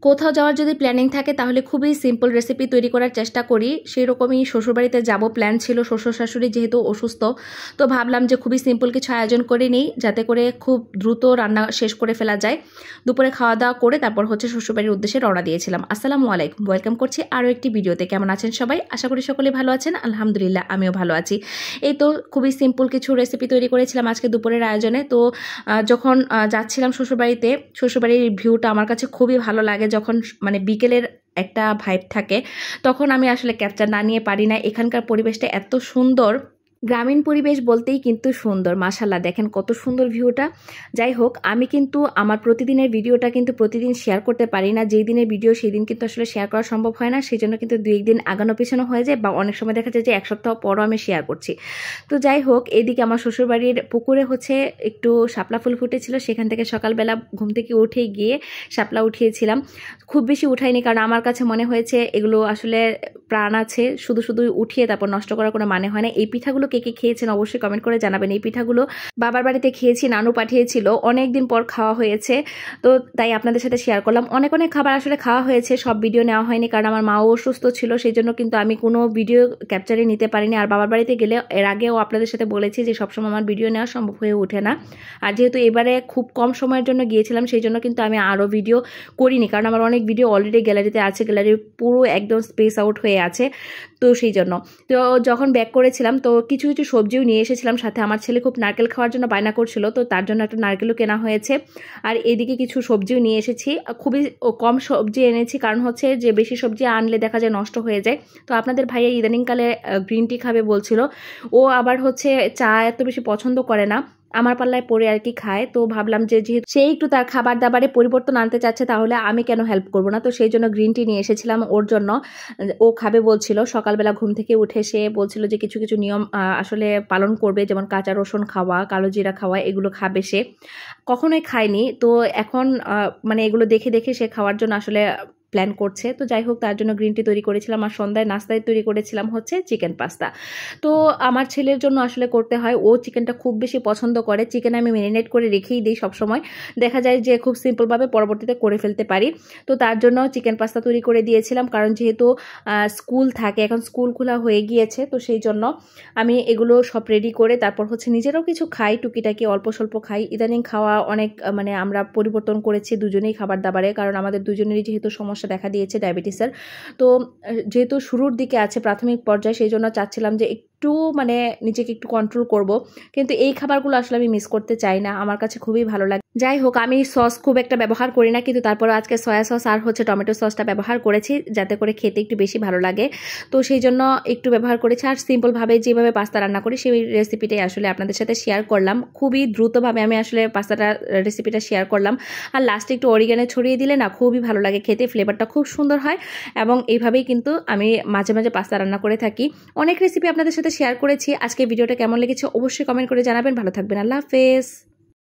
কোথাও যাওয়ার যদি প্ল্যানিং থাকে তাহলে খুবই সিম্পল রেসিপি তৈরি করার চেষ্টা করি। সেই রকমই শ্বশুরবাড়িতে যাব প্ল্যান ছিল, শ্বশুর শাশুড়ি যেহেতু অসুস্থ, তো ভাবলাম যে খুবই সিম্পল কিছু আয়োজন করে নিই যাতে করে খুব দ্রুত রান্না শেষ করে ফেলা যায়। দুপুরে খাওয়া দাওয়া করে তারপর হচ্ছে শ্বশুরবাড়ির উদ্দেশ্যে রওনা দিয়েছিলাম। আসসালামু আলাইকুম, ওয়েলকাম করছি আরও একটি ভিডিওতে। কেমন আছেন সবাই? আশা করি সকলে ভালো আছেন। আলহামদুলিল্লাহ আমিও ভালো আছি। এই তো খুবই সিম্পল কিছু রেসিপি তৈরি করেছিলাম আজকে দুপুরের আয়োজনে। তো যখন যাচ্ছিলাম শ্বশুরবাড়ির ভিউটা আমার কাছে খুবই ভালো লাগে। যখন মানে বিকেলের একটা ভাইব থাকে তখন আমি আসলে ক্যাপচার না নিয়ে পারি না। এখানকার পরিবেশটা এত সুন্দর, গ্রামীণ পরিবেশ বলতেই কিন্তু সুন্দর। মাশাল্লাহ, দেখেন কত সুন্দর ভিউটা। যাই হোক, আমি কিন্তু আমার প্রতিদিনের ভিডিওটা কিন্তু প্রতিদিন শেয়ার করতে পারি না। যেই দিনের ভিডিও সেই দিন কিন্তু আসলে শেয়ার করা সম্ভব হয় না, সেই জন্য কিন্তু 2-1 দিন আগানো পেছানো হয়ে যায়, বা অনেক সময় দেখা যায় যে 1 সপ্তাহ পরও আমি শেয়ার করছি। তো যাই হোক, এদিকে আমার শ্বশুরবাড়ির পুকুরে হচ্ছে একটু শাপলা ফুল ফুটেছিল, সেখান থেকে সকালবেলা ঘুম থেকে উঠে গিয়ে শাপলা উঠিয়েছিলাম। খুব বেশি উঠাইনি, কারণ আমার কাছে মনে হয়েছে এগুলো আসলে প্রাণ আছে, শুধু শুধু উঠিয়ে তারপর নষ্ট করার কোনো মানে হয় না। এই পিঠাগুলো কে কে খেয়েছেন অবশ্যই কমেন্ট করে জানাবেন। এই পিঠাগুলো বাবার বাড়িতে খেয়েছি, নানু পাঠিয়েছিল, অনেকদিন পর খাওয়া হয়েছে, তো তাই আপনাদের সাথে শেয়ার করলাম। অনেক অনেক খাবার আসলে খাওয়া হয়েছে, সব ভিডিও নেওয়া হয়নি কারণ আমার মাও অসুস্থ ছিল, সেই জন্য কিন্তু আমি কোনো ভিডিও ক্যাপচারে নিতে পারিনি। আর বাবার বাড়িতে গেলে এর আগেও আপনাদের সাথে বলেছি যে সবসময় আমার ভিডিও নেওয়া সম্ভব হয়ে ওঠে না। আর যেহেতু এবারে খুব কম সময়ের জন্য গিয়েছিলাম, সেই জন্য কিন্তু আমি আরও ভিডিও করিনি, কারণ আমার অনেক ভিডিও অলরেডি গ্যালারিতে আছে, গ্যালারি পুরো একদম স্পেস আউট হয়ে আছে। তো সেই জন্য তো যখন ব্যাক করেছিলাম তো কিছু কিছু সবজিও নিয়ে এসেছিলাম সাথে। আমার ছেলে খুব নারকেল খাওয়ার জন্য বায়না করছিল, তো তার জন্য একটা নারকেলও কেনা হয়েছে। আর এদিকে কিছু সবজিও নিয়ে এসেছি, খুবই কম সবজি এনেছি, কারণ হচ্ছে যে বেশি সবজি আনলে দেখা যায় নষ্ট হয়ে যায়। তো আপনাদের ভাইয়া ইদানিংকালে গ্রিন টি খাবে বলছিল, ও আবার হচ্ছে চা এত বেশি পছন্দ করে না, আমার পাল্লায় পড়ে আর কি খায়। তো ভাবলাম যে যেহেতু সে একটু তার খাবার দাবারে পরিবর্তন আনতে চাচ্ছে, তাহলে আমি কেন হেল্প করবো না। তো সেই জন্য গ্রিন টি নিয়ে এসেছিলাম ওর জন্য, ও খাবে বলছিল। সকালবেলা ঘুম থেকে উঠে সে বলছিল যে কিছু কিছু নিয়ম আসলে পালন করবে, যেমন কাঁচা রসুন খাওয়া, কালো জিরা খাওয়া, এগুলো খাবে। সে কখনোই খায়নি, তো এখন মানে এগুলো দেখে দেখে সে খাওয়ার জন্য আসলে প্ল্যান করছে। তো যাই হোক, তার জন্য গ্রিন টি তৈরি করেছিলাম। আর সন্ধ্যায় নাস্তায় তৈরি করেছিলাম হচ্ছে চিকেন পাস্তা। তো আমার ছেলের জন্য আসলে করতে হয়, ও চিকেনটা খুব বেশি পছন্দ করে। চিকেন আমি ম্যারিনেট করে রেখেই দিই সবসময়, দেখা যায় যে খুব সিম্পলভাবে পরবর্তীতে করে ফেলতে পারি। তো তার জন্য চিকেন পাস্তা তৈরি করে দিয়েছিলাম, কারণ যেহেতু স্কুল থাকে, এখন স্কুল খোলা হয়ে গিয়েছে, তো সেই জন্য আমি এগুলো সব রেডি করে তারপর হচ্ছে নিজেরাও কিছু খাই, টুকিটাকি অল্প স্বল্প খাই। ইদানিং খাওয়া অনেক মানে আমরা পরিবর্তন করেছি দুজনেই খাবার দাবারে, কারণ আমাদের দুজনেরই যেহেতু সমস্যা দেখা দিয়েছে ডায়াবেটিসের। তো যেহেতু শুরুর দিকে আছে প্রাথমিক পর্যায়ে, সেই জন্য চাচ্ছিলাম যে একটু মানে নিজেকে একটু কন্ট্রোল করব, কিন্তু এই খাবারগুলো আসলে আমি মিস করতে চাই না, আমার কাছে খুবই ভালো লাগে। যাই হোক, আমি সস খুব একটা ব্যবহার করি না, কিন্তু তারপরে আজকে সয়া সস আর হচ্ছে টমেটো সসটা ব্যবহার করেছি যাতে করে খেতে একটু বেশি ভালো লাগে। তো সেই জন্য একটু ব্যবহার করেছি। আর সিম্পলভাবে যেভাবে পাস্তা রান্না করি সেই রেসিপিটাই আসলে আপনাদের সাথে শেয়ার করলাম। খুবই দ্রুতভাবে আমি আসলে পাস্তাটা রেসিপিটা শেয়ার করলাম। আর লাস্টে একটু অরিগানো ছড়িয়ে দিলে না খুবই ভালো লাগে খেতে, ফ্লেভারটা খুব সুন্দর হয়। এবং এইভাবেই কিন্তু আমি মাঝে মাঝে পাস্তা রান্না করে থাকি। অনেক রেসিপি আপনাদের সাথে শেয়ার করেছি। আজকে ভিডিওটা কেমন লেগেছে অবশ্যই কমেন্ট করে জানাবেন। ভালো থাকবেন, আল্লাহ হাফেজ।